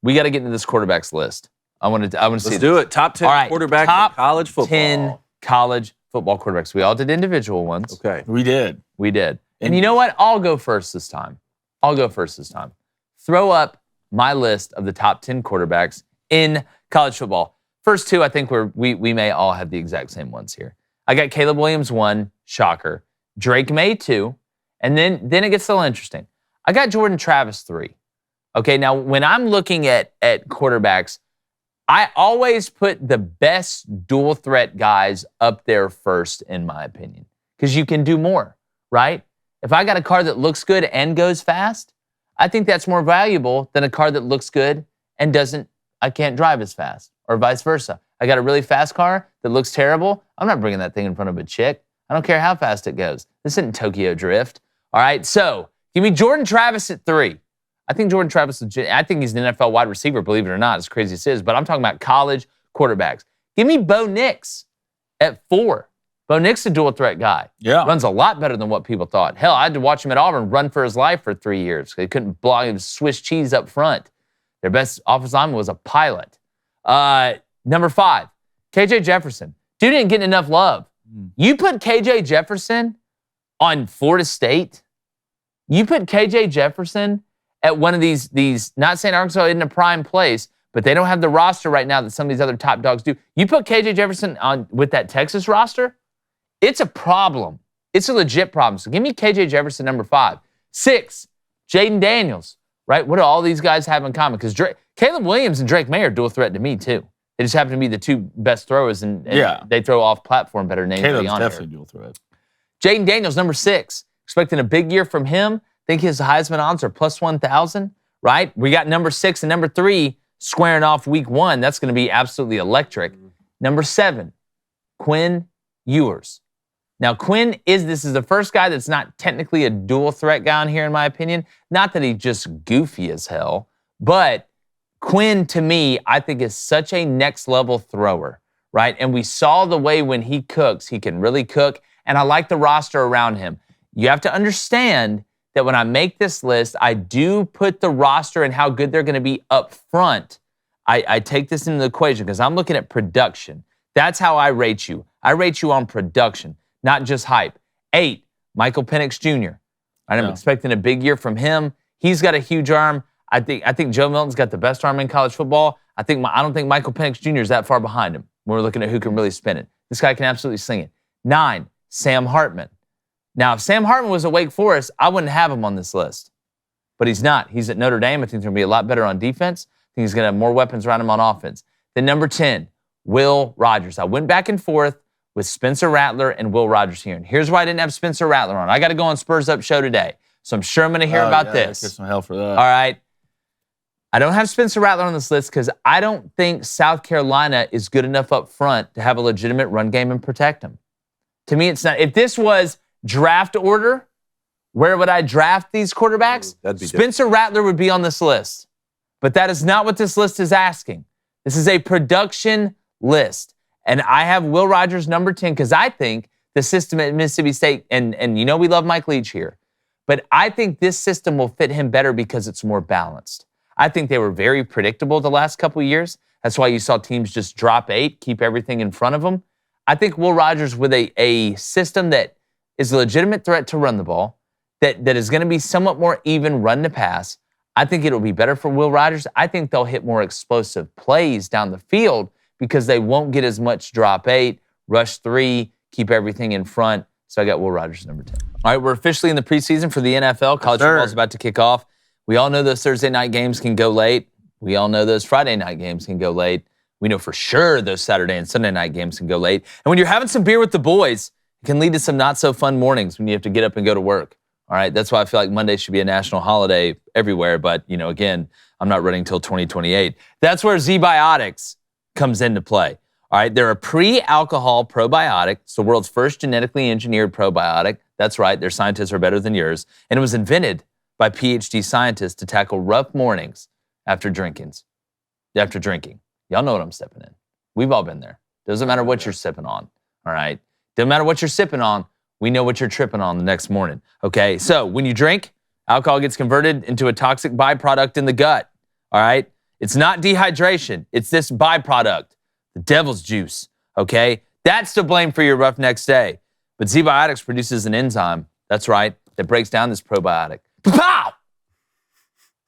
we got to get into this quarterbacks list. I want to see. Let's do it. Top 10 quarterbacks top in college football. 10 college football quarterbacks. We all did individual ones. Okay. We did. And you know what? I'll go first this time. Throw up my list of the top 10 quarterbacks in college football. First two, I think we may all have the exact same ones here. I got Caleb Williams 1, shocker. Drake May 2, and then it gets a little interesting. I got Jordan Travis 3. Okay, now when I'm looking at quarterbacks, I always put the best dual threat guys up there first, in my opinion, because you can do more, right? If I got a car that looks good and goes fast, I think that's more valuable than a car that looks good and I can't drive as fast, or vice versa. I got a really fast car that looks terrible. I'm not bringing that thing in front of a chick. I don't care how fast it goes. This isn't Tokyo Drift. All right, so give me Jordan Travis at 3. I think Jordan Travis, I think he's an NFL wide receiver, believe it or not, as crazy as it is, but I'm talking about college quarterbacks. Give me Bo Nix at 4. Bo Nix, a dual threat guy. Yeah. Runs a lot better than what people thought. Hell, I had to watch him at Auburn run for his life for 3 years. They couldn't block him, Swiss cheese up front. Their best offensive lineman was a pilot. Number 5, KJ Jefferson. Dude didn't get enough love. You put KJ Jefferson on Florida State. You put KJ Jefferson at one of these, not saying Arkansas isn't a prime place, but they don't have the roster right now that some of these other top dogs do. You put KJ Jefferson on with that Texas roster, it's a problem. It's a legit problem. So give me KJ Jefferson number 5. 6, Jaden Daniels, right? What do all these guys have in common? Because Caleb Williams and Drake May are dual threat to me too. They just happen to be the two best throwers, and they throw off platform better names. Caleb's definitely dual threat. Jaden Daniels, number 6. Expecting a big year from him. Think his Heisman odds are plus 1,000, right? We got number 6 and number 3 squaring off week 1. That's going to be absolutely electric. Number 7, Quinn Ewers. Now, this is the first guy that's not technically a dual threat guy on here, in my opinion. Not that he's just goofy as hell, but Quinn, to me, I think is such a next level thrower, right? And we saw the way when he cooks, he can really cook. And I like the roster around him. You have to understand that when I make this list, I do put the roster and how good they're going to be up front. I take this into the equation because I'm looking at production. That's how I rate you. I rate you on production, not just hype. 8, Michael Penix Jr. I'm expecting a big year from him. He's got a huge arm. I think Joe Milton's got the best arm in college football. I don't think Michael Penix Jr. is that far behind him when we're looking at who can really spin it. This guy can absolutely sling it. 9, Sam Hartman. Now, if Sam Hartman was at Wake Forest, I wouldn't have him on this list. But he's not. He's at Notre Dame. I think he's going to be a lot better on defense. I think he's going to have more weapons around him on offense. Then number 10, Will Rogers. I went back and forth with Spencer Rattler and Will Rogers here. And here's why I didn't have Spencer Rattler on. I got to go on Spurs Up Show today. So I'm sure I'm going to hear about this. Get some hell for that. All right. I don't have Spencer Rattler on this list because I don't think South Carolina is good enough up front to have a legitimate run game and protect him. To me, it's not. If this was draft order, where would I draft these quarterbacks? Spencer Rattler would be on this list. But that is not what this list is asking. This is a production list. And I have Will Rogers number 10 because I think the system at Mississippi State, and you know we love Mike Leach here, but I think this system will fit him better because it's more balanced. I think they were very predictable the last couple of years. That's why you saw teams just drop 8, keep everything in front of them. I think Will Rogers with a system that is a legitimate threat to run the ball, that is going to be somewhat more even run to pass, I think it'll be better for Will Rogers. I think they'll hit more explosive plays down the field because they won't get as much drop 8, rush 3, keep everything in front. So I got Will Rogers number 10. All right, we're officially in the preseason for the NFL. College football is about to kick off. We all know those Thursday night games can go late. We all know those Friday night games can go late. We know for sure those Saturday and Sunday night games can go late. And when you're having some beer with the boys, it can lead to some not so fun mornings when you have to get up and go to work. All right, that's why I feel like Monday should be a national holiday everywhere. But, again, I'm not running until 2028. That's where ZBiotics comes into play. All right, they're a pre-alcohol probiotic. It's the world's first genetically engineered probiotic. That's right, their scientists are better than yours. And it was invented by PhD scientists to tackle rough mornings after drinking. Y'all know what I'm stepping in. We've all been there. Doesn't matter what you're sipping on, all right? Doesn't matter what you're sipping on. We know what you're tripping on the next morning, okay? So when you drink, alcohol gets converted into a toxic byproduct in the gut, all right? It's not dehydration. It's this byproduct, the devil's juice, okay? That's to blame for your rough next day. But ZBiotics produces an enzyme, that's right, that breaks down this probiotic. Pow!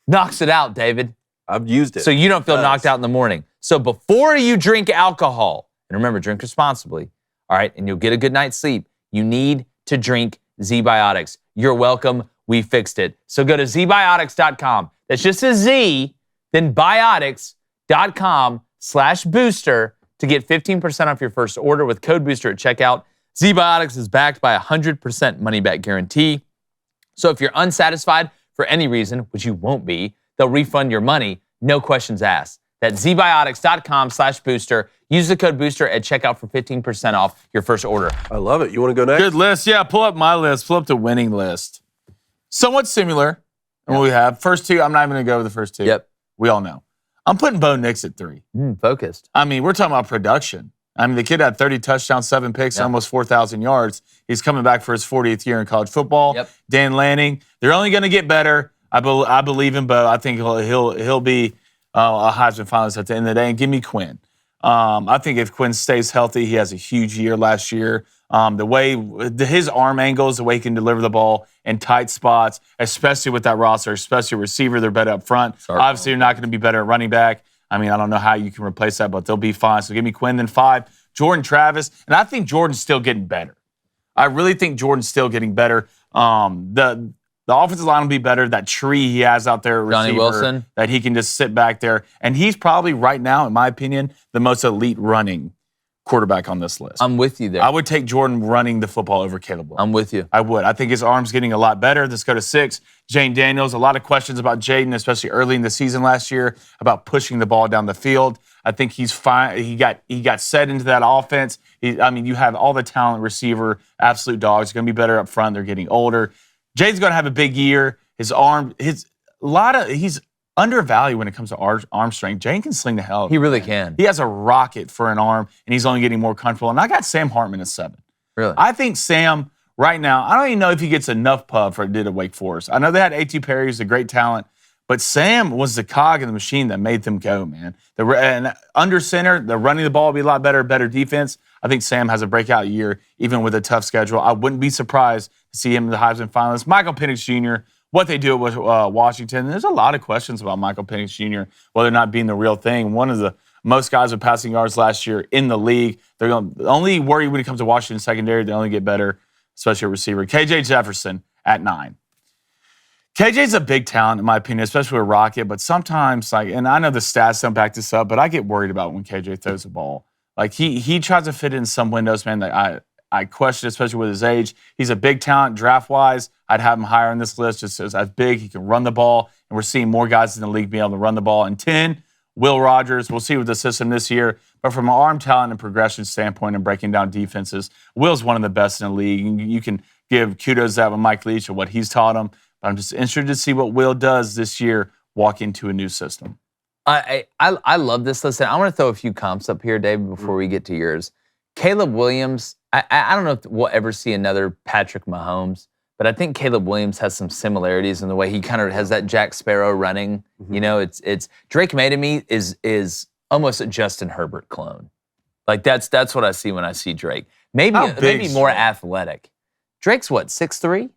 Knocks it out, David. I've used it. So you don't feel knocked out in the morning. So before you drink alcohol, and remember, drink responsibly, all right, and you'll get a good night's sleep, you need to drink ZBiotics. You're welcome. We fixed it. So go to zbiotics.com. That's just a Z, then biotics.com/booster to get 15% off your first order with code BOOSTER at checkout. ZBiotics is backed by a 100% money-back guarantee. So if you're unsatisfied for any reason, which you won't be, they'll refund your money, no questions asked. That's zbiotics.com/booster. Use the code BOOSTER at checkout for 15% off your first order. I love it. You want to go next? Good list. Yeah, pull up my list. Pull up the winning list. Somewhat similar to what we have. First two, I'm not even going to go with the first two. Yep. We all know. I'm putting Bo Nix at 3. Focused. I mean, we're talking about production. I mean, the kid had 30 touchdowns, 7 picks, almost 4,000 yards. He's coming back for his 40th year in college football. Yep. Dan Lanning, they're only going to get better. I believe in Bo. I think he'll be a Heisman finalist at the end of the day. And give me Quinn. I think if Quinn stays healthy, he has a huge year last year. His arm angles, the way he can deliver the ball in tight spots, especially with that roster, especially receiver, they're better up front. Obviously, you're not going to be better at running back. I mean, I don't know how you can replace that, but they'll be fine. So give me Quinn, then 5. Jordan Travis, and I think Jordan's still getting better. I really think Jordan's still getting better. The offensive line will be better. That tree he has out there, Johnny receiver, Wilson, that he can just sit back there. And he's probably right now, in my opinion, the most elite running quarterback on this list. I'm with you there. I would take Jordan running the football over Caleb Williams. I'm with you. I would. I think his arm's getting a lot better. Let's go to 6. Jaden Daniels. A lot of questions about Jaden, especially early in the season last year, about pushing the ball down the field. I think he's fine. He got set into that offense. You have all the talent receiver, absolute dogs. Going to be better up front. They're getting older. Jaden's going to have a big year. His arm, he's undervalued when it comes to arm strength. Jane can sling the hell. He really can. He has a rocket for an arm, and he's only getting more comfortable. And I got Sam Hartman at 7. Really? I think Sam, right now, I don't even know if he gets enough pub for it did at Wake Forest. I know they had A.T. Perry, who's a great talent, but Sam was the cog in the machine that made them go, man. And under center, the running the ball will be a lot better defense. I think Sam has a breakout year, even with a tough schedule. I wouldn't be surprised to see him in the Heisman finalists. Michael Penix Jr., what they do with Washington, there's a lot of questions about Michael Penix Jr., whether or not being the real thing. One of the most guys with passing yards last year in the league. They're going to only worry when it comes to Washington secondary. They only get better, especially a receiver. KJ Jefferson at 9. KJ's a big talent, in my opinion, especially with Rocket, but sometimes, and I know the stats don't back this up, but I get worried about when KJ throws the ball. He tries to fit in some windows, man, that I question, especially with his age. He's a big talent draft-wise. I'd have him higher on this list just as big. He can run the ball, and we're seeing more guys in the league being able to run the ball. And 10, Will Rogers. We'll see with the system this year. But from an arm talent and progression standpoint and breaking down defenses, Will's one of the best in the league. You can give kudos to that with Mike Leach and what he's taught him. But I'm just interested to see what Will does this year walk into a new system. I love this list. I want to throw a few comps up here, David, before we get to yours. Caleb Williams, I don't know if we'll ever see another Patrick Mahomes, but I think Caleb Williams has some similarities in the way he kind of has that Jack Sparrow running. Mm-hmm. You know, it's Drake May to me is almost a Justin Herbert clone. That's what I see when I see Drake. Maybe more athletic. Drake's what, 6'3"?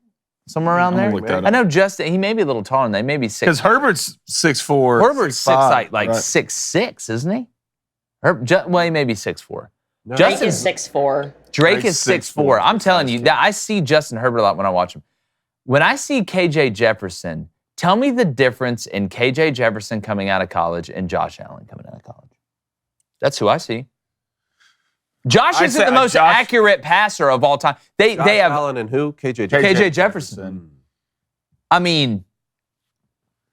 Somewhere around there? I know Justin, he may be a little taller than that, maybe 6'. Because Herbert's 6'4". Herbert's 6'5", like 6'6", isn't he? He may be 6'4". No. Drake is 6'4". Drake is 6'4". I'm telling you, I see Justin Herbert a lot when I watch him. When I see KJ Jefferson, tell me the difference in KJ Jefferson coming out of college and Josh Allen coming out of college. That's who I see. Josh isn't the most accurate passer of all time. They have Allen and who? KJ Jefferson. I mean,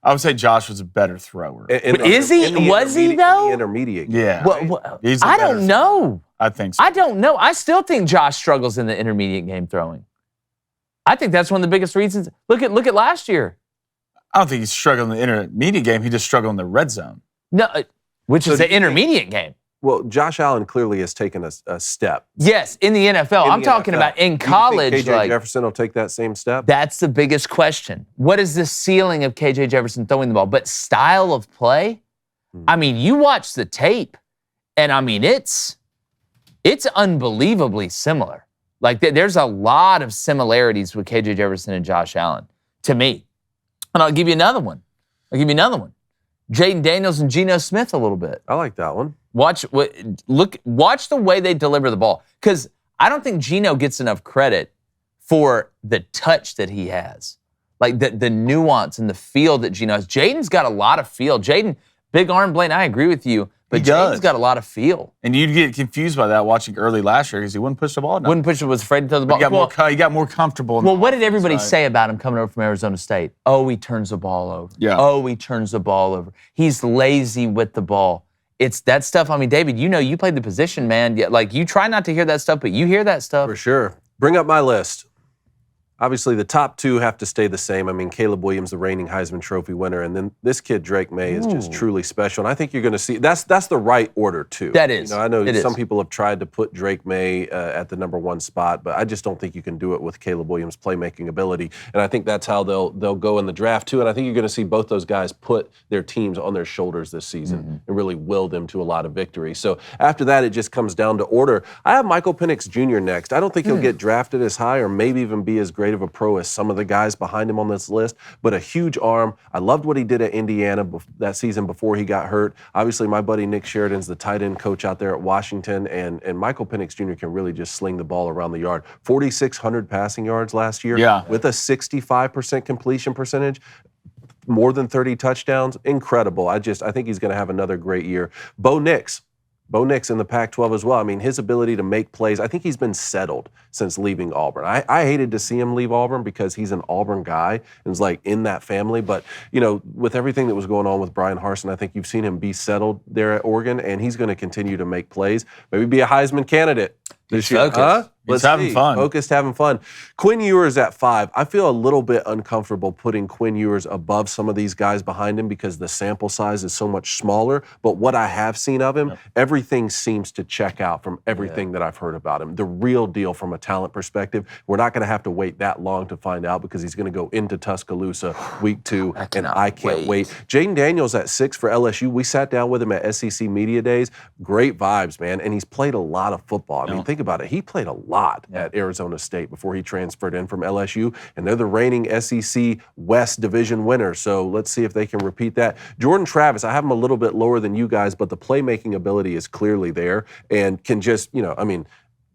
I would say Josh was a better thrower. Is he? Was he though? Intermediate. Yeah. I don't know. I think so. I don't know. I still think Josh struggles in the intermediate game throwing. I think that's one of the biggest reasons. Look at last year. I don't think he's struggling in the intermediate game. He just struggled in the red zone. No, which is the intermediate game. Well, Josh Allen clearly has taken a step. Yes, in the NFL. I'm talking about in college. Do you think KJ Jefferson will take that same step? That's the biggest question. What is the ceiling of KJ Jefferson throwing the ball? But style of play? I mean, you watch the tape, and I mean, it's unbelievably similar. Like, there's a lot of similarities with KJ Jefferson and Josh Allen, to me. And I'll give you another one. Jaden Daniels and Geno Smith a little bit. I like that one. Watch the way they deliver the ball. Because I don't think Geno gets enough credit for the touch that he has. Like the nuance and the feel that Geno has. Jaden's got a lot of feel. Jaden, big arm, Blaine, I agree with you. But Jaden's got a lot of feel. And you'd get confused by that watching early last year because he wouldn't push the ball. Was afraid to throw the ball. He got more comfortable. Well, what did everybody say about him coming over from Arizona State? Oh, he turns the ball over. Yeah. Oh, he turns the ball over. He's lazy with the ball. It's that stuff. I mean, David, you played the position, man. Like, you try not to hear that stuff, but you hear that stuff. For sure. Bring up my list. Obviously, the top two have to stay the same. I mean, Caleb Williams, the reigning Heisman Trophy winner, and then this kid, Drake May, is just truly special. And I think you're going to see that's the right order, too. That is. I know some people have tried to put Drake May at the number one spot, but I just don't think you can do it with Caleb Williams' playmaking ability. And I think that's how they'll go in the draft, too. And I think you're going to see both those guys put their teams on their shoulders this season and really will them to a lot of victory. So after that, it just comes down to order. I have Michael Penix Jr. next. I don't think he'll get drafted as high or maybe even be as great of a pro as some of the guys behind him on this list, but a huge arm. I loved what he did at Indiana that season before he got hurt. Obviously, my buddy Nick Sheridan's the tight end coach out there at Washington, and Michael Penix Jr. can really just sling the ball around the yard. 4,600 passing yards last year with a 65% completion percentage. More than 30 touchdowns. Incredible. I think he's going to have another great year. Bo Nix in the Pac-12 as well. I mean, his ability to make plays, I think he's been settled since leaving Auburn. I hated to see him leave Auburn because he's an Auburn guy and is like in that family. But, with everything that was going on with Brian Harsin, I think you've seen him be settled there at Oregon, and he's going to continue to make plays. Maybe be a Heisman candidate this year. He's having fun. Focused, having fun. Quinn Ewers at 5. I feel a little bit uncomfortable putting Quinn Ewers above some of these guys behind him because the sample size is so much smaller. But what I have seen of him, everything seems to check out from everything that I've heard about him. The real deal from a talent perspective. We're not going to have to wait that long to find out because he's going to go into Tuscaloosa week 2, and I can't wait. Jaden Daniels at 6 for LSU. We sat down with him at SEC Media Days. Great vibes, man. And he's played a lot of football. I mean, think about it. He played a lot at Arizona State before he transferred in from LSU, and they're the reigning SEC West Division winner. So let's see if they can repeat that. Jordan Travis, I have him a little bit lower than you guys, but the playmaking ability is clearly there and can just,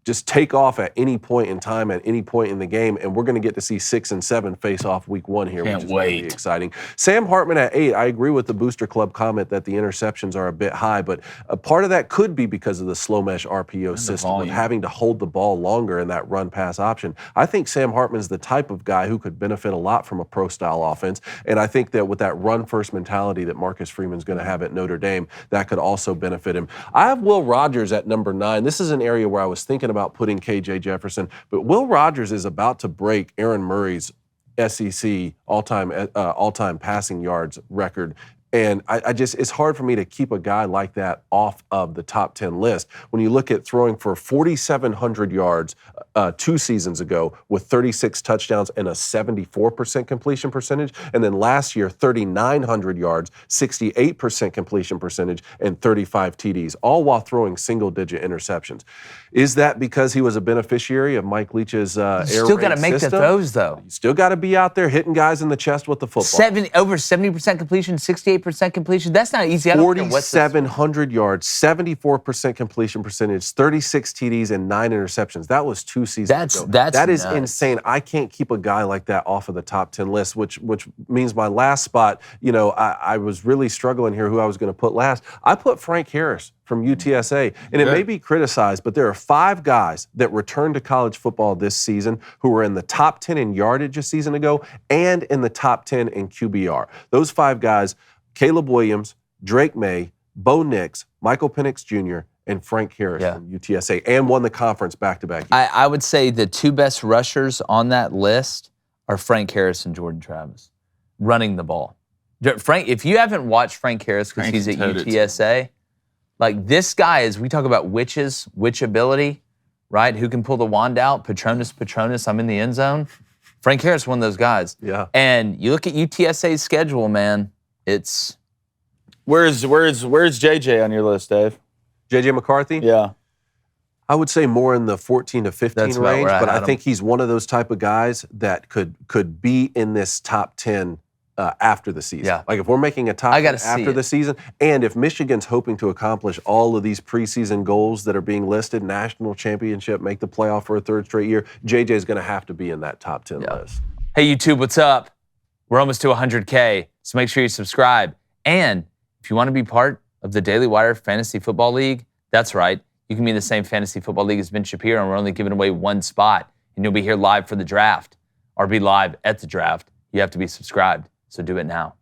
just take off at any point in time, at any point in the game, and we're going to get to see 6 and 7 face off week 1 here, which is going to be exciting. Sam Hartman at 8. I agree with the Booster Club comment that the interceptions are a bit high, but a part of that could be because of the slow mesh RPO system of having to hold the ball longer in that run-pass option. I think Sam Hartman's the type of guy who could benefit a lot from a pro-style offense, and I think that with that run-first mentality that Marcus Freeman's going to have at Notre Dame, that could also benefit him. I have Will Rogers at number 9. This is an area where I was thinking about putting KJ Jefferson, but Will Rogers is about to break Aaron Murray's SEC all-time passing yards record. And it's hard for me to keep a guy like that off of the top 10 list. When you look at throwing for 4,700 yards 2 seasons ago with 36 touchdowns and a 74% completion percentage, and then last year 3,900 yards, 68% completion percentage, and 35 TDs, all while throwing single-digit interceptions. Is that because he was a beneficiary of Mike Leach's air raid system? Still got to make the throws, though. You still got to be out there hitting guys in the chest with the football. Over 70% completion, 68% completion. That's not easy. 4,700 yards, 74% completion percentage, 36 TDs, and 9 interceptions. That was 2 seasons ago. That is insane. I can't keep a guy like that off of the top 10 list, which means my last spot, I was really struggling here who I was going to put last. I put Frank Harris from UTSA. And it may be criticized, but there are 5 guys that returned to college football this season who were in the top 10 in yardage a season ago and in the top 10 in QBR. Those 5 guys, Caleb Williams, Drake May, Bo Nix, Michael Penix Jr., and Frank Harris from UTSA, and won the conference back-to-back years. I would say the 2 best rushers on that list are Frank Harris and Jordan Travis, running the ball. Frank, if you haven't watched Frank Harris because he's at UTSA, like this guy is, we talk about witch ability, right? Who can pull the wand out? Patronus, I'm in the end zone. Frank Harris, one of those guys. Yeah. And you look at UTSA's schedule, man, Where's JJ on your list, Dave? JJ McCarthy? Yeah. I would say more in the 14 to 15 That's about range, where I but had I him. think he's one of those type of guys that could be in this top 10 after the season. Yeah. Like if we're making a top I 10 gotta see after it. the season, and if Michigan's hoping to accomplish all of these preseason goals that are being listed, national championship, make the playoff for a third straight year, JJ's going to have to be in that top 10 list. Hey, YouTube, what's up? We're almost to 100K, so make sure you subscribe. And if you want to be part of the Daily Wire Fantasy Football League, that's right. You can be in the same fantasy football league as Ben Shapiro, and we're only giving away one spot. And you'll be here live for the draft, or be live at the draft. You have to be subscribed, so do it now.